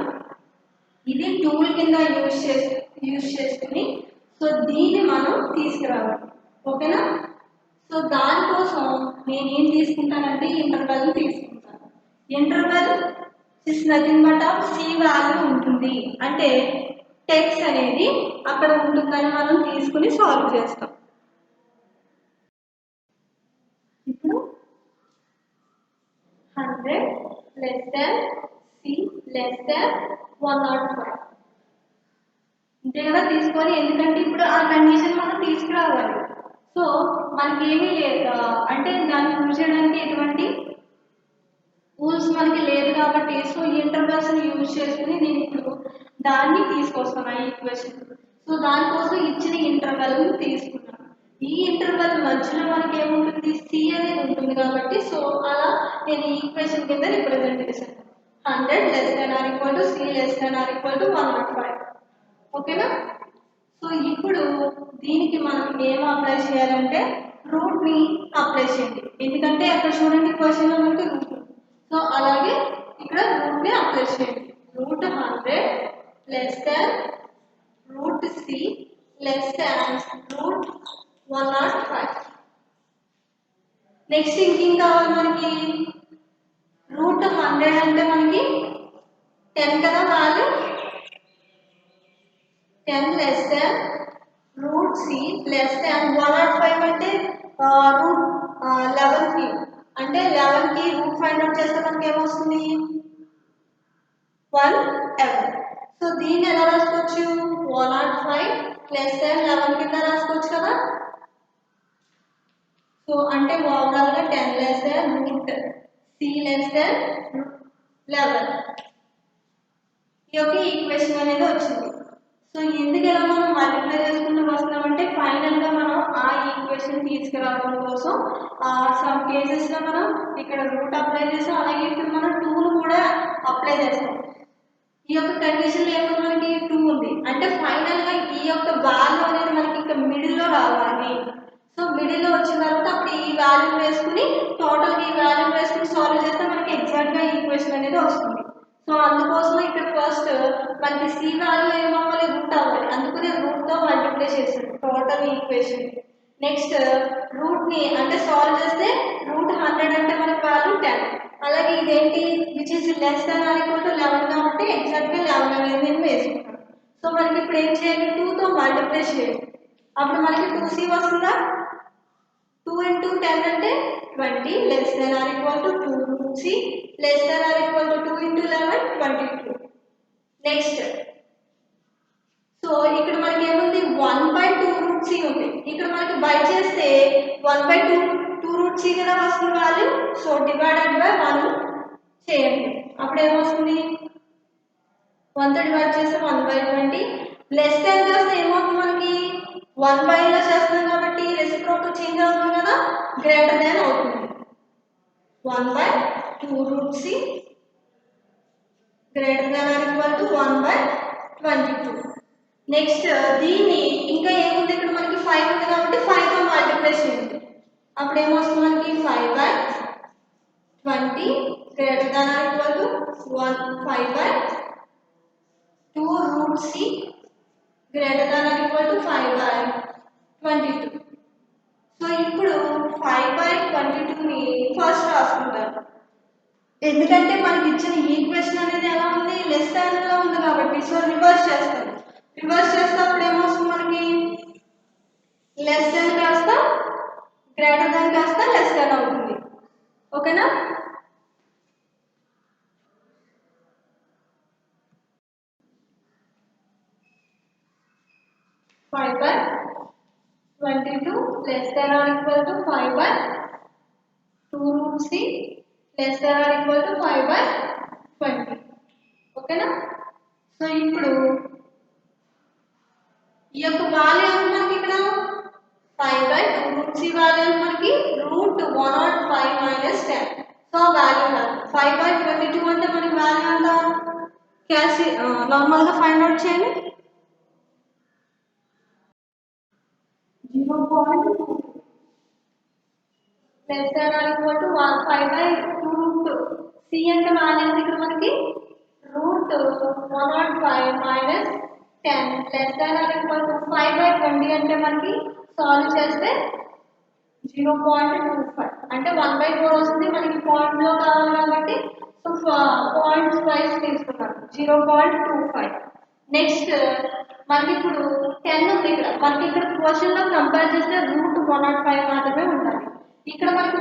ఇది టూల్ కింద యూజ్ చేసుకుని సో దీన్ని మనం తీసుకురావాలి ఓకేనా సో దానికోసం నేను ఏం తీసుకుంటానంటే ఇంటర్వెల్ తీసుకుంటాను interval is nothing but of C value ఉంటుంది అంటే టెక్స్ట్ అనేది అక్కడ ఉంటుందని మనం తీసుకుని సాల్వ్ చేస్తాం ఇప్పుడు 100 less than C less than 105 ఇంతే కదా తీసుకొని ఎందుకంటే ఇప్పుడు ఆ కండిషన్ మనం తీసుకురావాలి సో మనకి ఏమీ లేదు అంటే దాన్ని ప్రూవ్ చేయడానికి ఎటువంటి రూల్స్ మనకి లేదు కాబట్టి సో ఇంటర్వెల్స్ ని యూజ్ చేసుకుని నేను ఇప్పుడు దాన్ని తీసుకొస్తాను ఆ ఈక్వేషన్ సో దానికోసం ఇచ్చిన ఇంటర్వెల్ ని తీసుకున్నాను ఈ ఇంటర్వెల్ మధ్యలో మనకి ఏముంటుంది సి అనేది ఉంటుంది కాబట్టి సో అలా నేను ఈ ఈక్వేషన్ కింద రిప్రజెంట్ చేశాను 100 less than or equal to C less than or equal to 105 ఓకేనా సో ఇప్పుడు దీనికి మనం ఏం అప్లై చేయాలంటే రూట్ ని అప్లై చేయండి ఎందుకంటే అక్కడ చూడండి క్వశ్చన్ లో మనకి రూట్ సో అలాగే ఇక్కడ రూట్ ని అప్లై చేయండి root 100 less than root c less than root 105 next ఇంకేం కావాలి మనకి రూట్ 100 అంటే మనకి 10 కదా value 10 less than root c less than 105 అంటే రూట్ 11 కి అంటే 11 కి రూట్ ఫైండ్ అవుట్ చేస్తే మనకి ఏమొస్తుంది 111 సో దీన్ని ఎలా రాసుకోవచ్చు 105 లెస్ దాన్ 11 కింద రాసుకోవచ్చు కదా సో అంటే ఓవరాల్ గా 10 less than root c less than 11 ఈ యొక్క ఈక్వేషన్ అనేది వచ్చింది సో ఎందుకు ఎలా మనం మల్టిప్లై చేసుకుంటూ వస్తున్నామంటే ఫైనల్ గా మనం ఆ ఈక్వేషన్ తీసుకురావడం కోసం సమ్ కేసెస్ లో మనం ఇక్కడ రూట్ అప్లై చేస్తాం అలాగే ఇప్పుడు మనం 2 ను కూడా అప్లై చేస్తాం ఈ యొక్క కండిషన్ లో ఏమో మనకి 2 ఉంది అంటే ఫైనల్ గా ఈ యొక్క వాల్యూ అనేది మనకి ఇక్కడ మిడిల్ లో రావాలి సో మిడిల్ లో వచ్చిన తర్వాత అప్పుడు ఈ వాల్యూ వేసుకుని టోటల్ ఈ వాల్యూ వేసుకుని సాల్వ్ చేస్తే మనకి ఎగ్జాక్ట్ గా ఈక్వేషన్ అనేది వస్తుంది సో అందుకోసం ఇక్కడ ఫస్ట్ మనకి సి వాల్యూ ఏమవ్వాలి రూట్ అవ్వాలి అందుకని రూట్ తో మల్టిప్లై చేసాడు టోటల్ ఈక్వేషన్ నెక్స్ట్ రూట్ ని అంటే సాల్వ్ చేస్తే రూట్ 100 అంటే మనకి వాల్యూ 10 అలాగే ఇదేంటి which is less than or equal to 11 కాబట్టి ఎగ్జాక్ట్ గా 11 అనేది నేను వేసుకున్నాను సో మనకి ఇప్పుడు ఏం చేయాలి 2 తో మల్టిప్లై చేయాలి అప్పుడు మనకి 2c వస్తుందా 2 into 10 అంటే 20 less than or equal to 2 root c less than or equal to 2 into 11 22 next so ఇక్కడ మనకి ఏముంది 1/2 root c ఉంది ఇక్కడ మనకి బై చేస్తే 1/2 root c కదా వస్తుంది వాల్యూ సో డివైడెడ్ బై 1 చేయండి అప్పుడు ఏమొస్తుంది 1 తో డివైడ్ చేస్తే 1/20 లెస్ దాన్ చేస్తే ఏమవుతుంది మనకి 1 లో చేస్తున్నాం కాబట్టి రెసిప్రోకల్ చేంజ్ అవుతుంది కదా గ్రేటర్ దాన్ అవుతుంది 1/2 root c greater than or equal to 1/22 next దీన్ని ఇంకా ఏముంది ఇక్కడ మనకి 5 ఉంది కాబట్టి 5 తో మల్టిప్లై చేయండి అప్పుడు ఏమొస్తుంది మనకి 5/20 greater than or equal to 5/2 root c greater than or equal to 5/22. So ఇప్పుడు 5/22ని ఫస్ట్ రాసుకుంటారు, ఎందుకంటే మనకి ఇచ్చిన ఈక్వేషన్ అనేది ఎలా ఉంది, లెస్ దాన్ లో ఉంది కాబట్టి. సో రివర్స్ చేస్తాం, రివర్స్ చేసినప్పుడు ఏమొస్తుంది మనకి, లెస్ దాన్ కాస్త గ్రేటర్ దాన్ కాస్త లెస్ దాన్ అవుతుంది. ఓకేనా? Five by 22 less than or equal to 5/2√c less than or equal to 5/20. ఓకేనా? సో ఇప్పుడు ఈ యొక్క వాల్యూ మనకి ఇక్కడ 5/2√c వాల్యూ మనకి √105 - 10. సో వాల్యూ 5/22 అంటే మనకి వాల్యూ ఎంత, క్యాల్సి నార్మల్ గా ఫైండ్ అవుట్ చేయండి. 0.2 less than or equal to 5/2√c అంటే వాల్యూ ఇక్కడ మనకి √105 - 10 less than or equal to 5/20 అంటే మనకి సాల్వ్ చేస్తే 0.25 అంటే 1/4 వస్తుంది. మనకి పాయింట్ లో కావాలి కాబట్టి సో పాయింట్స్ వైస్ తీసుకున్నాం 0.25. నెక్స్ట్ మనకి ఇప్పుడు 10 ఉంది ఇక్కడ, మనకి ఇక్కడ క్వశ్చన్ లో కంపేర్ చేస్తే √105 మాత్రమే ఉండాలి. ఇక్కడ మనకి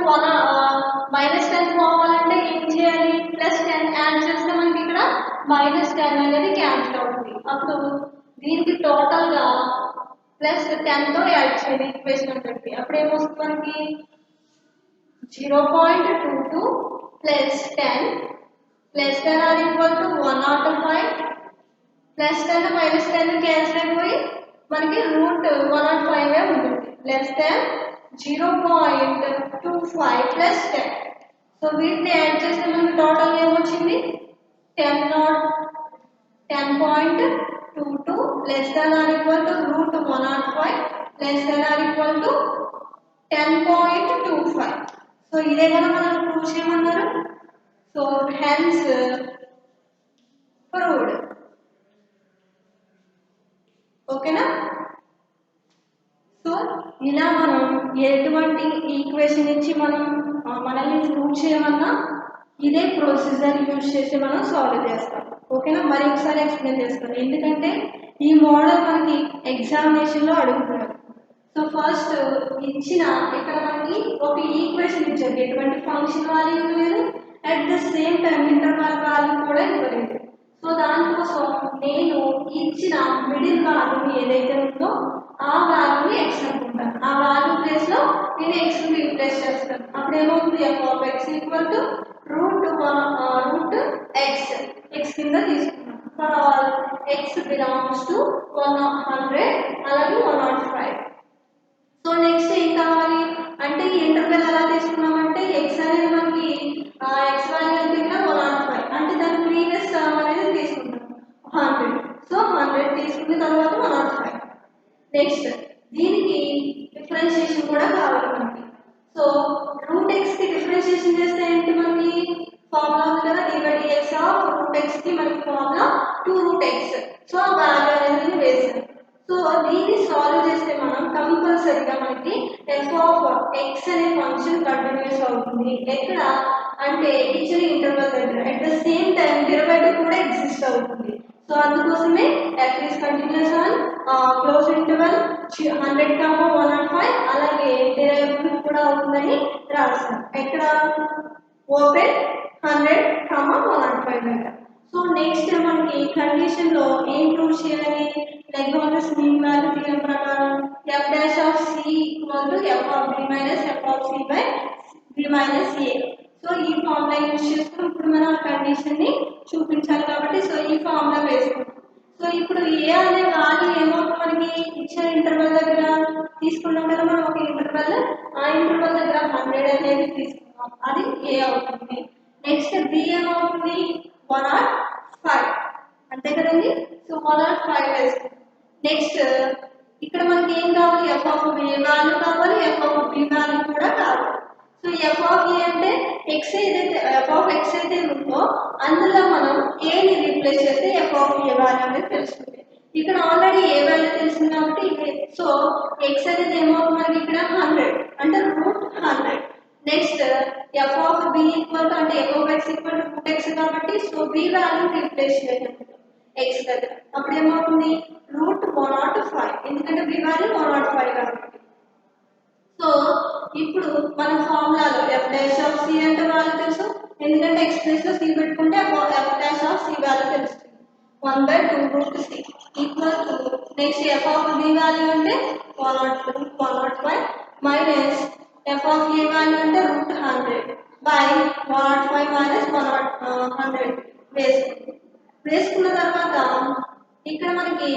-10 పోవాలంటే ఏం చేయాలి, +10 యాడ్ చేస్తే మనకి ఇక్కడ -10 అనేది క్యాన్సిల్ అవుతుంది. అప్పుడు దీనికి టోటల్ గా +10 తో యాడ్ చేయాలి ఈక్వేషన్ పెట్టి. అప్పుడు ఏమొస్తుంది మనకి 0.22 + 10 less than or equal to 105 +10 -10 cancel అయిపోయి మనకి √105 ఉంటుంది. less than 0.25 + 10. సో వీటిని యాడ్ చేస్తే మనకి టోటల్ ఏమొచ్చింది 10.22 less than or equal to √105 less than or equal to 10.25. So ఇదే కదా మనం ప్రూవ్ చేయమన్నారు. So hence proved. ఓకేనా? సో ఇలా మనం ఎటువంటి ఈక్వేషన్ ఇచ్చి మనల్ని ప్రూవ్ చేయమన్నా ఇదే ప్రొసీజర్ యూజ్ చేసి మనం సాల్వ్ చేస్తాం. ఓకేనా? మరి ఒకసారి ఎక్స్ప్లెయిన్ చేస్తాను, ఎందుకంటే ఈ మోడల్ మనకి ఎగ్జామినేషన్ లో అడుగుతున్నారు. సో ఫస్ట్ ఇచ్చిన ఇక్కడ మనకి ఒక ఈక్వేషన్ ఇచ్చారు, ఎటువంటి ఫంక్షన్ వాల్యూ లేదు, at the same time interval value కూడా ఇవ్వలేదు. సో దానికోసం నేను ఇచ్చిన మిడిల్ వాల్యూ ఏదైతే ఉందో ఆ వాల్యూని ఎక్స్ అనుకుంటాను. ఆ వాల్యూ ప్లేస్ లో నేను ఎక్స్ రీప్లేస్ చేస్తాను. అప్పుడు ఏమవుతుంది, f(x) √x కింద తీసుకున్నాం. For all x belongs to 100 అలాగే 105. సో నెక్స్ట్ ఏం కావాలి అంటే ఈ ఇంటర్వెల్ ఎలా తీసుకున్నామంటే x అనేది మనకి x వాల్యూ ఎంత 105 అంటే దాని ప్రీవియస్ టర్మ్ అనేది తీసుకుంటాం 100. సో 100 తీసుకున్న తర్వాత 105. నెక్స్ట్ దీనికి డిఫరెన్షియేషన్ కూడా కావాలి మనకి. సో √x కి డిఫరెన్షియేషన్ చేస్తే ఏంటి మనకి ఫార్ములా ఉంది కదా, d/dx ఆఫ్ √x కి మనకి ఫార్ములా 2√x. సో వాల్యూ అనేది వేసాను. సో దీన్ని సాల్వ్ చేస్తే మనం కంపల్సరీగా మనకి f(x) అనే ఫంక్షన్ కంటిన్యూస్ అవుతుంది. ఎక్కడ అంటే ఇచ్చిన ఇంటర్వల్ దగ్గర, at the same time derivative కూడా ఎగ్జిస్ట్ అవుతుంది. సో అందుకోసమే f is continuous on closed interval 100, 105 అలాగే డెరివేటివ్ కూడా అవుతుందని రాస్తాం. ఎక్కడ ఓపెన్ 100, 105 దగ్గర. సో నెక్స్ట్ మనకి కండిషన్ లో ఏం ప్రూవ్ చేయాలి, లెగ్రాంజ్ మీన్ వాల్యూ థియరం ప్రకారం f'(c) = f(b)-f(c)/b-a. సో ఈ ఫార్ములా యూజ్ చేసుకుని ఇప్పుడు మనం ఆ కండిషన్ ని చూపించాలి కాబట్టి సో ఈ ఫార్ములా వేసుకుంటాం. సో ఇప్పుడు ఏ అనే వాల్యూ ఏమవుతుంది మనకి ఇచ్చిన ఇంటర్వల్ దగ్గర తీసుకున్నాం కదా మనం ఒక ఇంటర్వల్, ఆ ఇంటర్వల్ దగ్గర 100 అనేది తీసుకున్నాం, అది ఏ అవుతుంది. నెక్స్ట్ బి ఏమవుతుంది 105 అంతే కదండి. సో 105 వేసుకుంటాం. నెక్స్ట్ ఇక్కడ మనకి ఏం కావాలి, f(a) వాల్యూ కావాలి, f(b) వాల్యూ కూడా కావాలి. సో f(a) అంటే x ఏదైతే f(x) అయితే ఉందో అందులో మనం a ని రీప్లేస్ చేస్తే f(a) వాల్యూ అనేది తెలుస్తుంది. ఇక్కడ ఆల్రెడీ ఏ వాల్యూ తెలిసింది కాబట్టి సో ఎక్స్ అనేది ఏమవుతుంది మనకి ఇక్కడ 100 అంటే √100. Next f of b equal to అంటే f of x equal to √x కాబట్టి సో బి వాల్యూ రీప్లేస్ చేయాలి ఎక్స్ దగ్గర. అప్పుడు ఏమవుతుంది √105 ఎందుకంటే బి వాల్యూ 105 కాబట్టి. సో ఇప్పుడు మన ఫార్ములాలో ఎఫ్ డాష్ ఆఫ్ సి అంటే వాల్యూ తెలుసు ఎందుకంటే ఎక్స్ ప్లేస్ లో సి పెట్టుకుంటే f dash of C value తెలుస్తుంది 1/2√c equal to next f of b value అంటే 105 minus f of a value అంటే √100 బై 105 మైనస్ 100 వేసుకున్న తర్వాత ఇక్కడ మనకి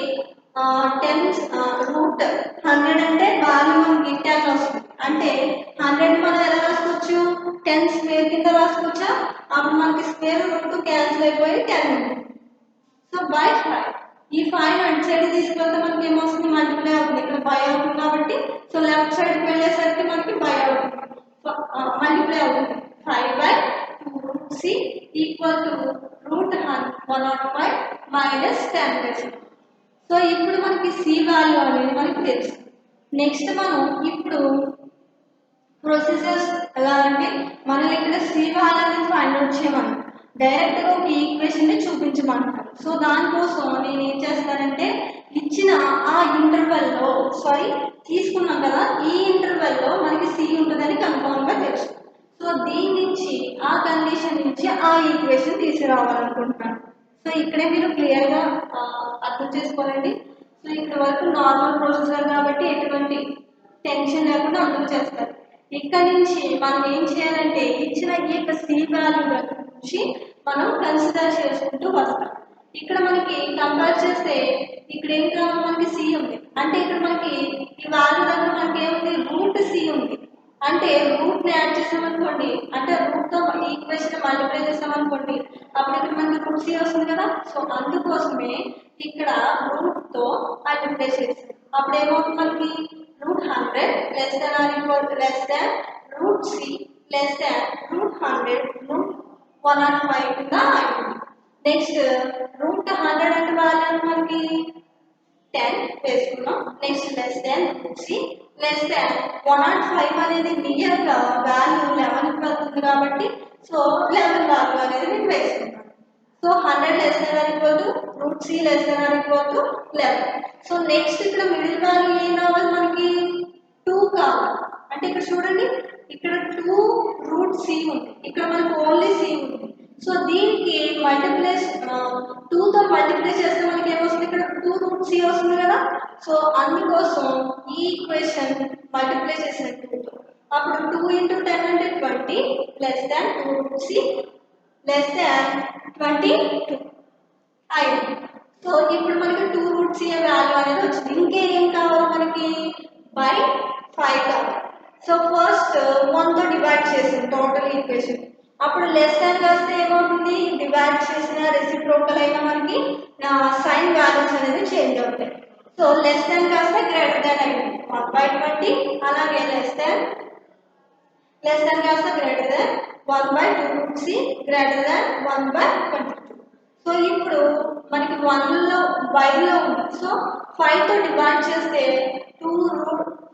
10√100 అంటే వాల్యూ మనకి 10 వస్తుంది అంటే 100 మనం ఎలా రాసుకోవచ్చు 10 స్క్వేర్ కింద రాసుకోవచ్చా అప్పుడు మనకి స్క్వేర్ రూట్ క్యాన్సిల్ అయిపోయి 10 ఉంటుంది. సో బై 5 ఈ 5 అటు సైడ్ తీసుకెళ్తే మనకి ఏమొస్తుంది మల్టిప్లై అవుతుంది ఇక్కడ బై అవుతుంది కాబట్టి సో లెఫ్ట్ సైడ్కి వెళ్ళేసరికి మనకి బై అవుతుంది మల్టిప్లై అవుతుంది 5/2√c equal to √105 minus 10. So ఇప్పుడు మనకి సి వాల్యూ అనేది మనకి తెలుసు. నెక్స్ట్ మనం ఇప్పుడు ప్రొసీజర్స్ ఎలా అంటే మనం ఇక్కడ సి వాల్యూ అనేది ఫైండ్ అవుట్ చేయమని డైరెక్ట్గా ఒక ఈక్వేషన్ ని చూపించమంటారు. సో దానికోసం నేను ఏం చేస్తానంటే ఇచ్చిన ఆ ఇంటర్వెల్లో తీసుకున్నాం కదా ఈ ఇంటర్వెల్లో మనకి సి ఉంటుందని కన్ఫర్మ్గా తెలుసు. సో దీని నుంచి ఆ కండిషన్ నుంచి ఆ ఈక్వేషన్ తీసుకురావాలనుకుంటున్నాను. సో ఇక్కడే మీరు క్లియర్గా అర్థం చేసుకోవాలండి. సో ఇక్కడ వరకు నార్మల్ ప్రొసీజర్ కాబట్టి ఎటువంటి టెన్షన్ లేకుండా అందరూ చేస్తారు. ఇక్కడ నుంచి మనం ఏం చేయాలంటే ఇచ్చిన ఈ యొక్క సి వాల్యూ నుంచి మనం కన్సిడర్ చేసుకుంటూ వస్తాం. ఇక్కడ మనకి కంపేర్ చేస్తే ఇక్కడ ఏం కావాలి మనకి సి ఉంది అంటే ఇక్కడ మనకి ఈ వాల్యూ దగ్గర మనకి ఏముంది √c ఉంది అంటే రూట్ ని యాడ్ చేసామనుకోండి అంటే రూట్ తో ఈక్వేషన్ మల్టిప్లై చేసామనుకోండి అప్పుడు ఇక్కడ మనకి √c వస్తుంది కదా. సో అందుకోసమే ఇక్కడ రూట్ తో మల్టిప్లై చేసాం అప్పుడు ఏమవుతుంది మనకి √100 less than or equal to less than √c less than √100 √105 కింద అవుతుంది. నెక్స్ట్ √100 అంటే వాల్యూ మనకి 10 వేసుకున్నాం. Next less than √c less than 105 అనేది నియర్ గా వాల్యూ 11 కి వస్తుంది కాబట్టి సో 11 వాల్యూ అనేది నేను వేసుకున్నాను. So 100 less than or equal to √c less than or equal to 11. So next ఇక్కడ మిడిల్ వాల్యూ ఏం కావాలి మనకి 2 కావాలి అంటే ఇక్కడ చూడండి ఇక్కడ 2√c ఉంది ఇక్కడ మనకు ఓన్లీ c ఉంది. సో దీనికి మల్టిప్లై 2 తో మల్టిప్లై చేస్తే మనకి ఏమొస్తుంది ఇక్కడ 2√c వస్తుంది కదా. సో అందుకోసం ఈ ఈక్వేషన్ మల్టిప్లై చేసిన 2 తో అప్పుడు 2 × 10 అంటే 20 less than 2√c less than 22 అయింది. సో ఇప్పుడు మనకి 2√c వాల్యూ అనేది వచ్చింది. ఇంకేం కావాలి మనకి బై 5 కావాలి. సో ఫస్ట్ 1 తో డివైడ్ చేసాం టోటల్ ఈక్వేషన్ అప్పుడు లెస్ దాన్ వస్తే ఏమవుతుంది డివైడ్ చేసిన రెసిప్రోకల్ అయినా మనకి సైన్ వాల్యూస్ అనేది చేంజ్ అవుతాయి. సో లెస్ దాన్ కాస్తే గ్రేటర్ దాన్ అయింది 1/20 అలాగే లెస్ దాన్ కాస్తే greater than 1/2√c greater than 1/22. So ఇప్పుడు మనకి 1లో బైలో ఉంది. సో 5 తో డివైడ్ చేస్తే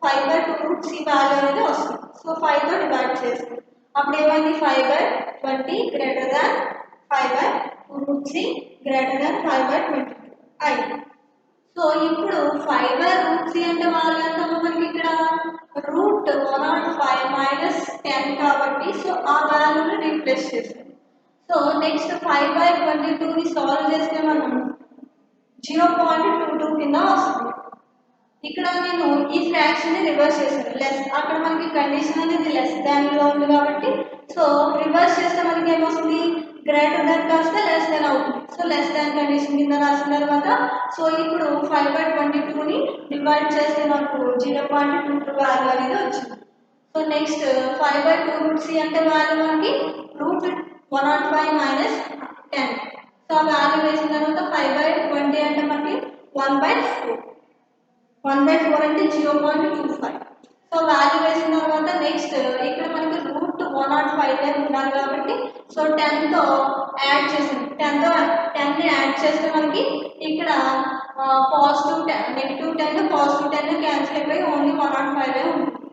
5/2√c వాల్యూ అనేది వస్తుంది. సో 5 తో డివైడ్ చేస్తే అప్పుడు ఏమైంది 5/20 greater than 5/2√c greater than 5/22 అయింది. సో ఇప్పుడు 5/√c అంటే వాల్యూ ఎంత మనకి ఇక్కడ √105 మైనస్ 10 కాబట్టి సో ఆ వాల్యూని రీప్లేస్ చేస్తాం. సో నెక్స్ట్ 5/22 ని సాల్వ్ చేస్తే మనం 0.22 కింద వస్తుంది. ఇక్కడ నేను ఈ ఫ్రాక్షన్ ని రివర్స్ చేశాను అక్కడ మనకి కండిషన్ అనేది లెస్ దాన్ లో ఉంది కాబట్టి సో రివర్స్ చేస్తే మనకి ఏమొస్తుంది గ్రేటర్ దాన్ కాస్త లెస్ దాన్ అవుతుంది. సో లెస్ దాన్ కండిషన్ కింద రాసిన తర్వాత సో ఇప్పుడు 5/22 ని డివైడ్ చేస్తే మనకు 0.22 వాల్యూ అనేది వచ్చింది. సో నెక్స్ట్ 5/2√c అంటే వాల్యూ మనకి √105 మైనస్ 10. సో ఆ వాల్యూ వేసిన తర్వాత 5/20 అంటే మనకి 1/4 అంటే 0.25. సో వాల్యూ వేసిన తర్వాత నెక్స్ట్ ఇక్కడ మనకి √105 ఉండాలి కాబట్టి సో 10 తో యాడ్ చేసాం 10 ని యాడ్ యాడ్ చేస్తే మనకి ఇక్కడ పాజిటివ్ 10 నెగిటివ్ 10 పాజిటివ్ 10 క్యాన్సిల్ అయిపోయి ఓన్లీ 105 ఉంటుంది.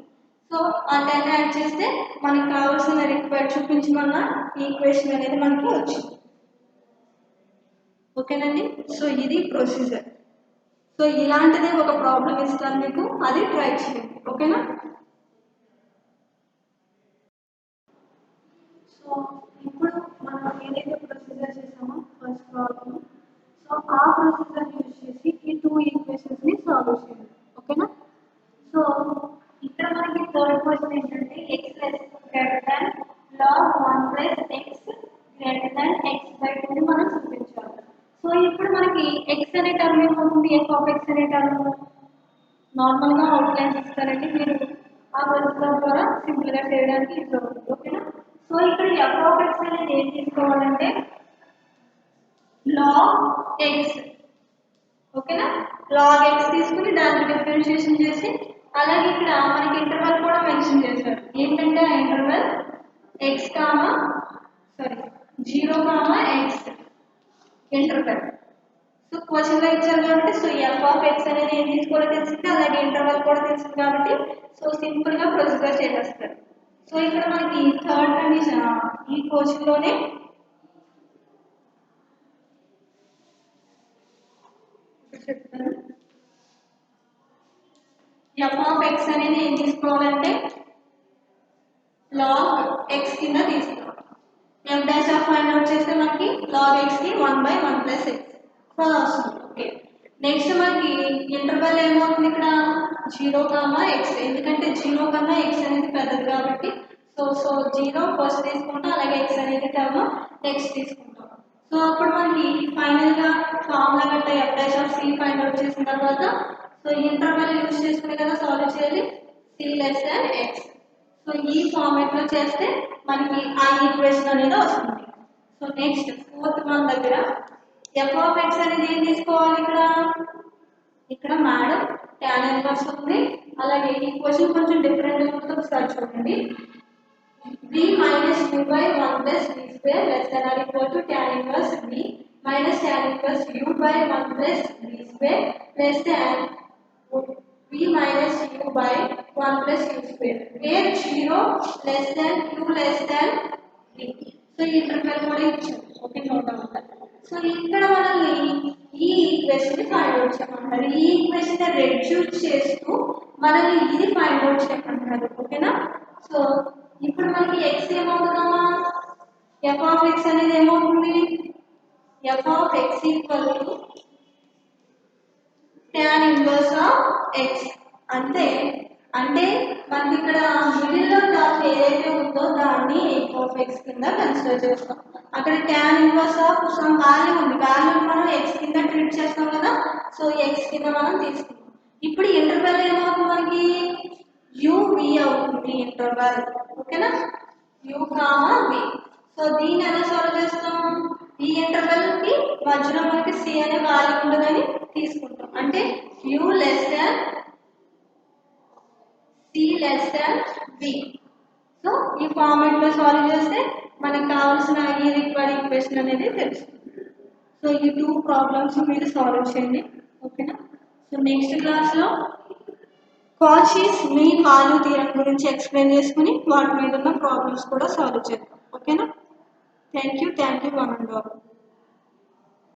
సో ఆ 10 యాడ్ చేస్తే మనకి కావాల్సిన రిక్వైర్డ్ చూపించమన్న ఈక్వేషన్ అనేది మనకి వచ్చింది. ఓకేనండి. సో ఇది ప్రొసీజర్. సో ఇలాంటిదే ఒక ప్రాబ్లం ఇస్తాను మీకు, అది ట్రై చేయండి. ఓకేనా. సో ఇప్పుడు మనం ఏదైతే ప్రొసీజర్ చేసామో ఫస్ట్ ప్రాబ్లమ్, సో ఆ ప్రొసీజర్ యూజ్ చేసి ఈ 2 ఈక్వేషన్స్ ని సాల్వ్ చేయాలి. ఓకేనా. సో ఇక్కడ మనకి థర్డ్ క్వశ్చన్ ఏంటంటే x greater than log 1 plus x greater than x/2 ని మనం చూపించాలి. సో ఇప్పుడు మనకి x అనే టర్మ్ ఏమవుతుంది, f ఆఫ్ x అనే టర్మ్ నార్మల్ గా అవుట్లైన్స్ ఇస్తారండి, మీరు ఆ వర్క్ ద్వారా సింపుల్ గా చేయడానికి యూజ్ అవుతుంది. ఓకేనా. సో ఇక్కడ f ఆఫ్ x అనేది ఏం తీసుకోవాలంటే log x. ఓకేనా. log x తీసుకుని దానికి డిఫరెన్షియేషన్ చేసి, అలాగే ఇక్కడ మనకి ఇంటర్వల్ కూడా మెన్షన్ చేశారు. ఏంటంటే ఆ interval x comma 0 comma x interval. So question లో ఇచ్చారు కాబట్టి సో f ఆఫ్ x అనేది ఏం తీసుకోవాలో తెలిసింది, అలాగే ఇంటర్వల్ కూడా తెలిసింది కాబట్టి సో సింపుల్ గా ప్రొసీజర్ చేసేస్తారు. సో ఇక్కడ మనకి థర్డ్ కండిషన్ ఈ క్వశ్చన్ లోనే చెప్తాను. f ఆఫ్ x అనేది ఏం తీసుకోవాలంటే log x కింద తీసుకోవాలి. f dash of find out చేస్తే మనకి log x కి 1/1 plus x సో వస్తుంది. ఓకే. నెక్స్ట్ మనకి ఇంటర్వల్ ఏమవుతుంది ఇక్కడ 0 కామా x, ఎందుకంటే 0 కన్నా x అనేది పెద్దది కాబట్టి సో 0 ఫస్ట్ తీసుకుంటాం, అలాగే x అనేది టర్మ్ నెక్స్ట్ తీసుకుంటాం. సో అప్పుడు మనకి ఫైనల్ గా ఫార్ములా గట్ట f dash of c find out చేసిన తర్వాత సో ఇంటర్వల్ యూజ్ చేసుకుని కదా సాల్వ్ చేయాలి, c లెస్ దాన్ x. సో ఈ ఫార్మాట్ లో చేస్తే మనకి ఆ ఈక్వేషన్ అనేది వస్తుంది. సో నెక్స్ట్ ఫోర్త్ వన్ దగ్గర f ఆఫ్ x అనేది ఏం తీసుకోవాలి, ఇక్కడ మేడం tan ఇన్వర్స్ ఉంది, అలాగే ఈ క్వశ్చన్ కొంచెం డిఫరెంట్ గా ఉంటుంది, ఒకసారి చూడండి. v minus u by 1 plus v square less than or equal to tan inverse v minus tan inverse u by 1 plus v square less than v minus u by 1 plus u square where 0 less than q less than v. So ఈ ఇంటర్వల్ కూడా ఇచ్చారు. ఓకే, నోట్ అవుతారు. సో ఇక్కడ మనల్ని ఈ ఈక్వేషన్ ని ఫైండ్ అవుట్ చేయమంటారు. ఈ ఈక్వేషన్ ని రెడ్యూస్ చేస్తూ మనల్ని ఇది ఫైండ్ అవుట్ చేయమంటారు. ఓకేనా. సో ఇప్పుడు మనకి x ఏమవుతుందమ్మా, f ఆఫ్ x అనేది ఏమవుతుంది, f of x equal to tan inverse of x. అంటే మనకి ఇక్కడ మిడిల్ లో టర్మ్ ఏదైతే ఉందో దాన్ని f ఆఫ్ x కింద కన్సిడర్ చేస్తాం. అక్కడ tan inverse of some value ఉంది, వాల్యూ మనం x కింద ట్రీట్ చేస్తాం కదా, సో x కింద మనం తీసుకుంటాం. ఇప్పుడు ఇంటర్వల్ ఏమవుతుంది మనకి u v అవుతుంది ఇంటర్వల్. ఓకేనా, u కామా v. సో దీన్ని ఎలా సాల్వ్ చేస్తాం, ఈ ఇంటర్వల్ కి మధ్యలో మనకి c అనే వాల్యూ ఉండదని తీసుకుంటాం. అంటే u less than c less దాన్ v. సో ఈ ఫార్మాట్ లో సాల్వ్ చేస్తే మనకు కావాల్సిన ఈ రిక్వైర్డ్ ఈక్వేషన్ అనేది తెలుస్తుంది. సో ఈ 2 ప్రాబ్లమ్స్ మీరు సాల్వ్ చేయండి. ఓకేనా. సో నెక్స్ట్ క్లాస్ లో కాచీస్ మీన్ వాల్యూ థియరం గురించి ఎక్స్ప్లెయిన్ చేసుకుని వాటి మీద ఉన్న ప్రాబ్లమ్స్ కూడా సాల్వ్ చేద్దాం. ఓకేనా. Thank you one and all.